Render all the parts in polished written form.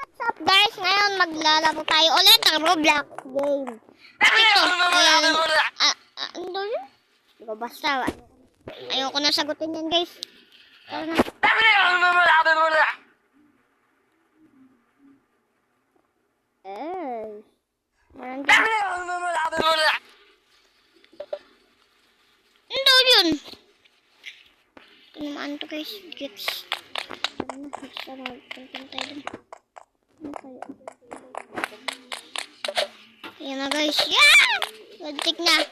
What's up guys? Ngayon maglalaro tayo ulit ng Roblox game. Ito, ano yun? Diba basta, ayoko na sagutin yan guys. Tara na. Ano yun? Ito naman to guys, gifts. Tara na, puntan tayo dun. Ayan na guys. Yeah! Lantik na.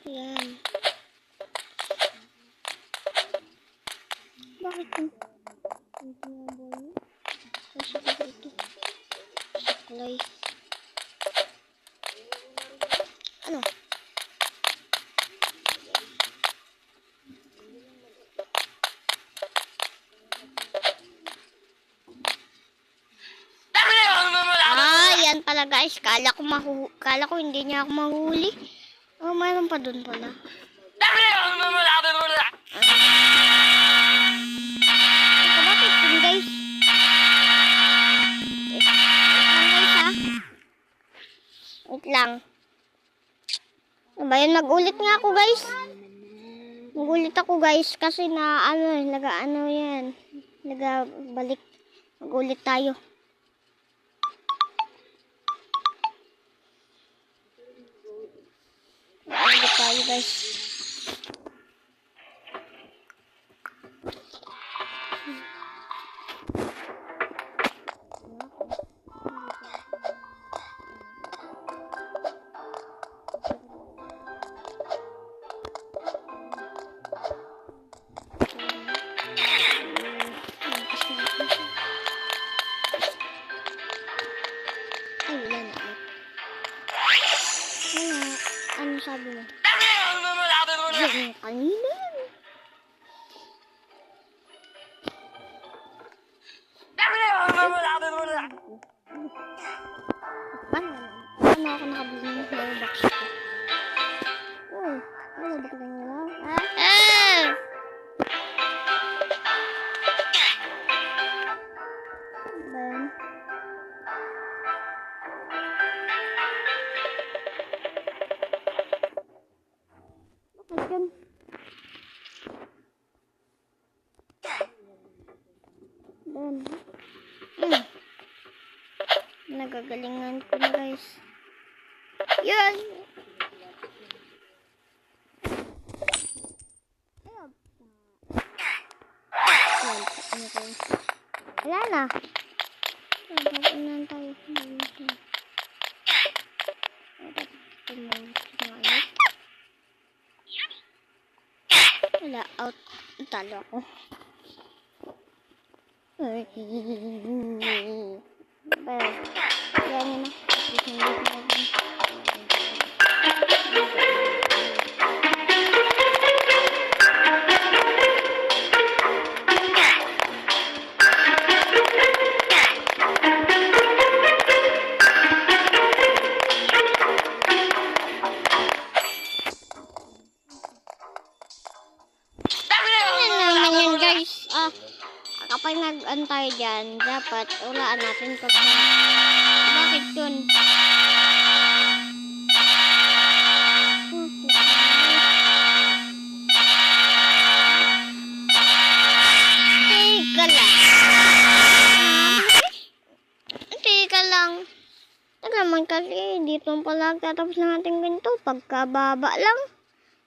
Ayan. Bakit yung boy? Kasi ko ito. Saklay. Ano? Yan pala guys, kala ko hindi niya ako mahuli. Oh, mayroon pa dun pala. Bakit dun guys? Wait lang. Ano ba yun? Nag-ulit nga ako guys. Nag-ulit ako guys kasi na yan. Nagabalik. Nag-ulit tayo. Nag-ulit tayo guys. Ano sabi mo? Yung kanina. Paano ako nakabili ng Robux ko? Oh, ano ba ka nila? Nagagalingan ko na guys. Yan. Wala na. Nagagalingan tayo. Wala. Out. Talo ako. Yan na. Kapag nag-antay dyan, dapat ulaan natin pag bakit yun? Teka lang. Teka naman kasi dito pala tatapos ng ating kwento. Pagkababa lang.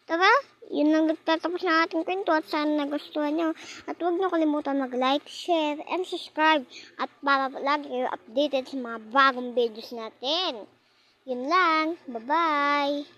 Tara, yun ang nagtatapos ng ating kwento at sana nagustuhan nyo. At huwag nyo kalimutan mag-like, share, and subscribe. At para lagi kayo updated sa mga bagong videos natin. Yun lang. Bye-bye!